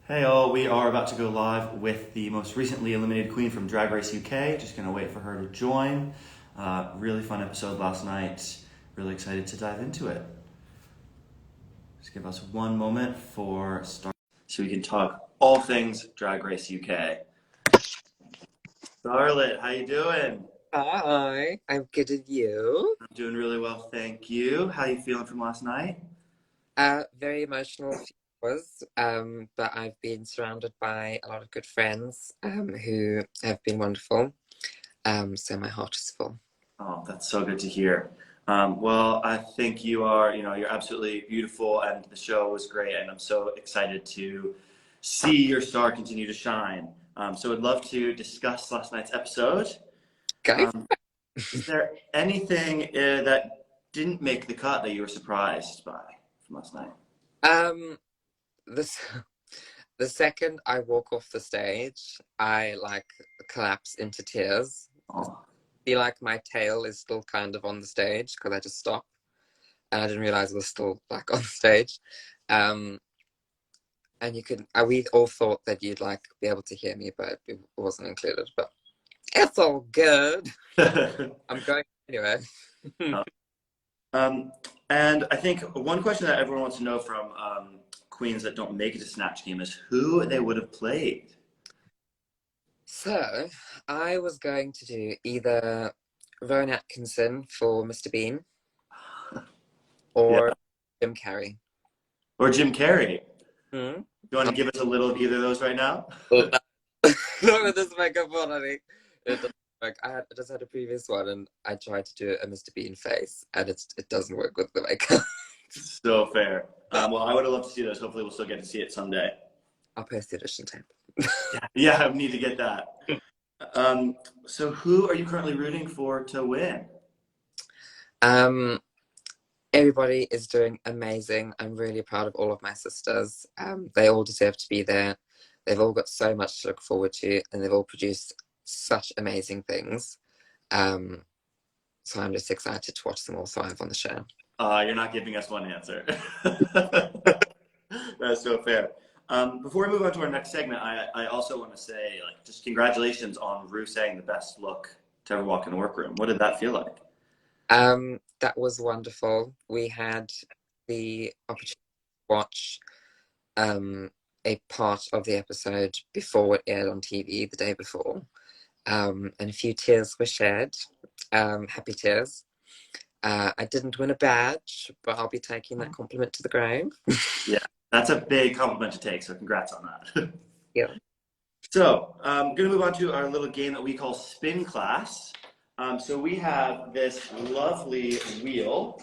Hey all, we are about to go live with the most recently eliminated queen from Drag Race UK. Just gonna wait for her to join. Really fun episode last night. Really excited to dive into it. Just give us one moment for start so we can talk all things Drag Race UK. Starlet, how you doing? Hi, I'm good at you. I'm doing really well, thank you. How you feeling from last night? Very emotional few hours, but I've been surrounded by a lot of good friends, who have been wonderful. So my heart is full. Oh, that's so good to hear. Well, I think you're absolutely beautiful, and the show was great, and I'm so excited to see your star continue to shine. So I'd love to discuss last night's episode. Go. Um, is there anything that didn't make the cut that you were surprised by from last night? Um, this the second I walk off the stage, I like collapse into tears. I Oh, feel like my tail is still kind of on the stage because I just stopped and I didn't realize it was still like on stage. Um, and we all thought that you'd like be able to hear me, but it wasn't included. But it's all good. I'm going anyway. um, and I think one question that everyone wants to know from queens that don't make it to Snatch Game is who they would have played. So I was going to do either Rowan Atkinson for Mr. Bean Yeah. or Jim Carrey. Or Jim Carrey. Hmm? You want to give us a little of either of those right now? Oh, not with this makeup on, I think. It doesn't work. I just had a previous one and I tried to do a Mr. Bean face and it doesn't work with the makeup. So fair. Well, I would have loved to see those. Hopefully, we'll still get to see it someday. I'll post the audition tape. Yeah, I need to get that. So, who are you currently rooting for to win? Um, Everybody is doing amazing. I'm really proud of all of my sisters. They all deserve to be there. They've all got so much to look forward to, and they've all produced such amazing things. Um, so I'm just excited to watch them all thrive on the show. You're not giving us one answer. That's so fair. Before we move on to our next segment, I also want to say, like, just congratulations on Rue saying the best look to ever walk in the workroom. What did that feel like? That was wonderful. We had the opportunity to watch um, a part of the episode before it aired on TV the day before, and a few tears were shed. Happy tears. I didn't win a badge, but I'll be taking that compliment to the grave. Yeah, that's a big compliment to take, so congrats on that. Yeah. So, I'm going to move on to our little game that we call Spin Class. So we have this lovely wheel.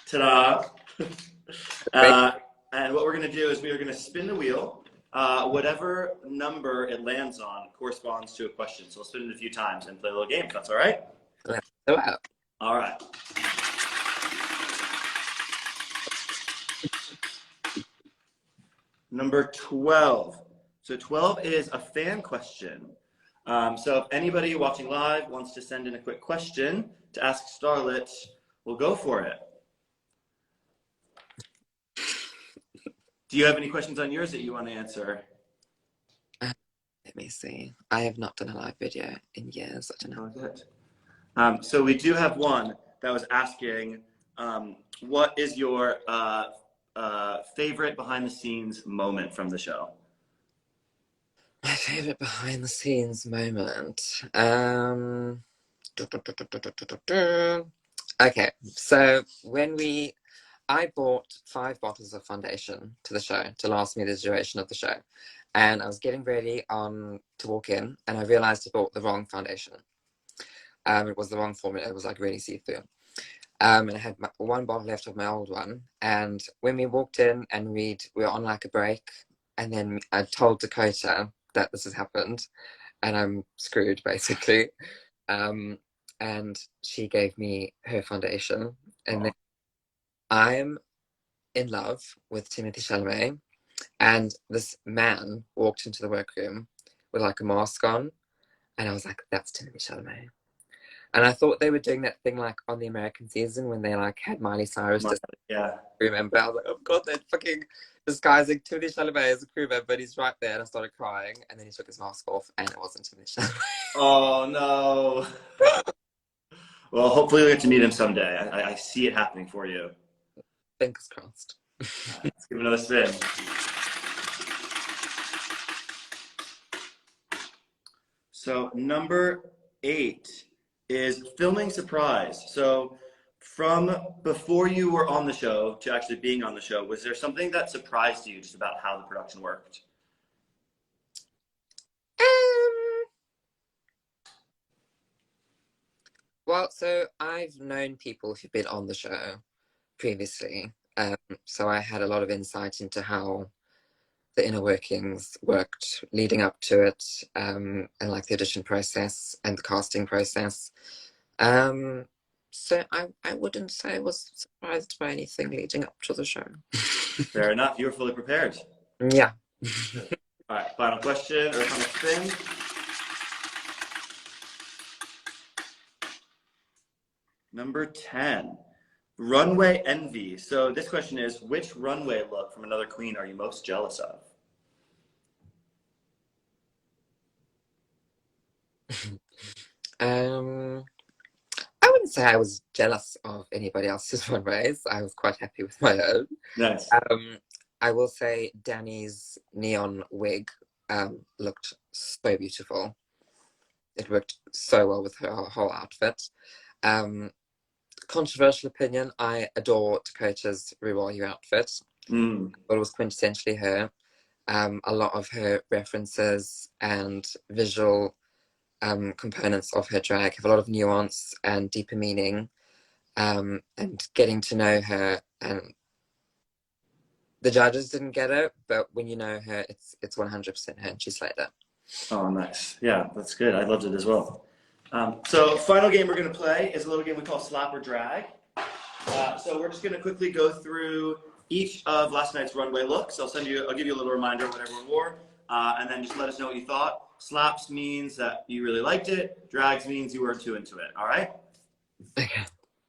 Ta-da! Great. Uh, and what we're going to do is we are going to spin the wheel. Whatever number it lands on corresponds to a question. So we'll spin it a few times and play a little game, if that's all right? Let's go out. All right. Number 12. So 12 is a fan question. So if anybody watching live wants to send in a quick question to ask Starlet, we'll go for it. Do you have any questions on yours that you want to answer? Let me see. I have not done a live video in years. I don't know. Good. So we do have one that was asking, what is your favorite behind the scenes moment from the show? My favorite behind the scenes moment. Okay, so I bought 5 bottles of foundation to the show to last me the duration of the show, and I was getting ready to walk in, and I realized I bought the wrong foundation. It was the wrong formula. It was like really see-through. And I had one bottle left of my old one. And when we walked in and we were on like a break, and then I told Dakota that this has happened, and I'm screwed basically. Um, and she gave me her foundation, and then Oh, I'm in love with Timothy Chalamet, and this man walked into the workroom with like a mask on, and I was like, "That's Timothy Chalamet." And I thought they were doing that thing like on the American season when they like had Miley Cyrus just Yeah. crew member. I was like, oh god, they're fucking disguising Timothée Chalamet as a crew member, but he's right there, and I started crying, and then he took his mask off, and it wasn't Timothée Chalamet. Oh no. Well, hopefully we'll get to meet him someday. I see it happening for you. Fingers crossed. Let's give it another spin. So number 8 is filming surprise. So from before you were on the show to actually being on the show, was there something that surprised you just about how the production worked? Well, so I've known people who've been on the show previously, so I had a lot of insight into how the inner workings worked leading up to it, and like the audition process and the casting process. So I wouldn't say I was surprised by anything leading up to the show. Fair enough. You were fully prepared. Yeah. All right, final question or final spin. Number 10, runway envy. So this question is, which runway look from another queen are you most jealous of? I wouldn't say I was jealous of anybody else's runways. I was quite happy with my own. Nice. I will say Danny's neon wig looked so beautiful. It worked so well with her whole outfit. Controversial opinion, I adore Dakota's Ruayu outfit. But it was quintessentially her. A lot of her references and visual components of her drag have a lot of nuance and deeper meaning, and getting to know her, and the judges didn't get it, but when you know her, it's 100% her, and she slayed it. Oh, nice. Yeah, that's good. I loved it as well. So final game we're going to play is a little game we call Slap or Drag. So we're just going to quickly go through each of last night's runway looks. I'll give you a little reminder of what everyone wore, and then just let us know what you thought. Slaps means that you really liked it. Drags means you were too into it. All right? Okay.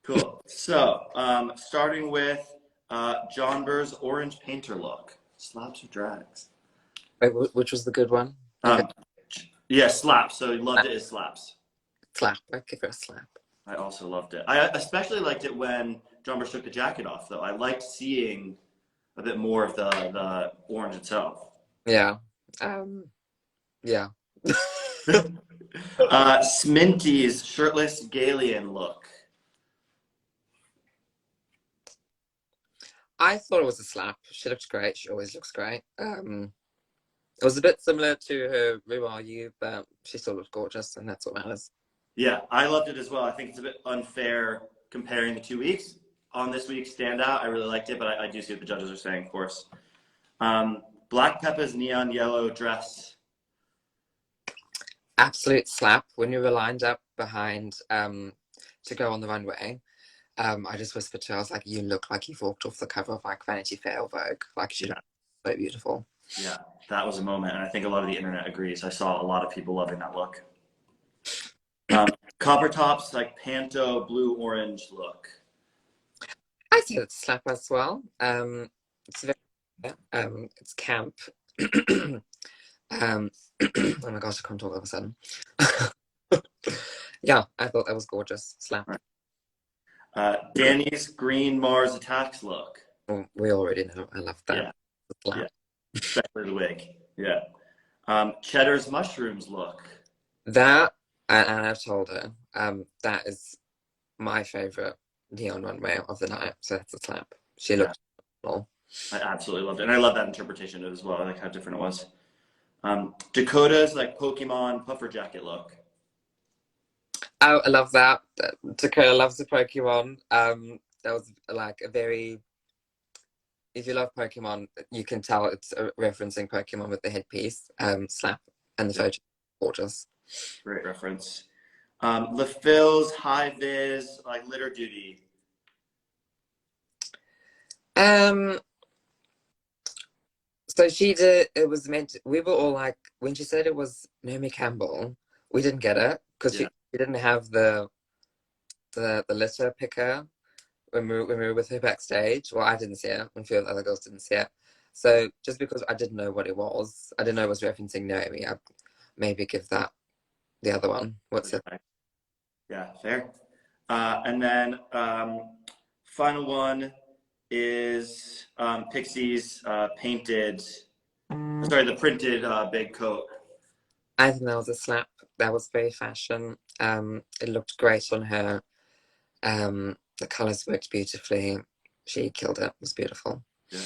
Cool. So starting with John Burr's orange painter look. Slaps or drags? Wait, which was the good one? Yeah, slaps. So you loved it as slaps. Slap. I'd give her a slap. I also loved it. I especially liked it when John Burr took the jacket off, though. I liked seeing a bit more of the orange itself. Yeah. Yeah. Sminty's shirtless Galian look. I thought it was a slap. She looked great. She always looks great. It was a bit similar to her Who Are You, but she still looked gorgeous, and that's what matters. Yeah, I loved it as well. I think it's a bit unfair comparing the 2 weeks. On this week's standout, I really liked it, but I do see what the judges are saying, of course. Black Peppa's neon yellow dress. Absolute slap. When we were lined up behind to go on the runway, I just whispered to her, I was like, you look like you've walked off the cover of like Vanity Fair or Vogue. Like, she looked so beautiful. Yeah, that was a moment, and I think a lot of the internet agrees. I saw a lot of people loving that look. Copper Top's like Panto blue orange look. I say it's a slap as well. It's very it's camp. Oh my gosh, I can't talk all of a sudden. Yeah, I thought that was gorgeous. Slap. Danny's green Mars Attacks look. Well, we already know. I love that. Yeah. Slap. Yeah. Especially the wig. Yeah. Cheddar's mushrooms look. That, and I've told her, that is my favorite neon runway of the night. So that's a slap. She looked cool. I absolutely loved it. And I love that interpretation of it as well. I like how different it was. Dakota's like Pokemon puffer jacket look. Oh, I love that. Dakota loves the Pokemon. That was like a very, if you love Pokemon, you can tell it's referencing Pokemon with the headpiece. Slap. And the photo, gorgeous. Great reference. LaPhil's high vis, like litter duty. So she did, it was meant to, we were all like, when she said it was Naomi Campbell, we didn't get it because she didn't have the the litter picker when we were with her backstage. Well, I didn't see it, and a few of the other girls didn't see it. So just because I didn't know what it was, I didn't know it was referencing Naomi, I'd maybe give that the other one. What's it? Yeah, fair. And then final one is Pixie's painted, sorry, the printed big coat. I think that was a slap. That was very fashion. It looked great on her. The colours worked beautifully. She killed it. It was beautiful. Yeah,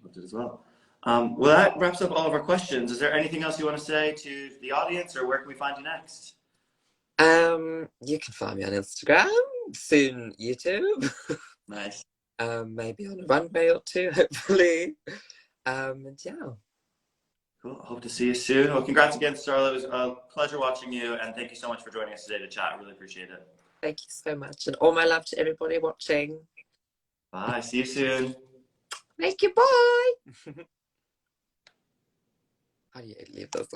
loved it as well. Well, that wraps up all of our questions. Is there anything else you want to say to the audience, or where can we find you next? You can find me on Instagram, soon YouTube. Nice. Maybe on a runway or two, hopefully. And yeah. Cool. Hope to see you soon. Well, congrats again, Starlet. It was a pleasure watching you, and thank you so much for joining us today to chat. Really appreciate it. Thank you so much, and all my love to everybody watching. Bye. See you soon. Thank you. Bye. How do you leave this?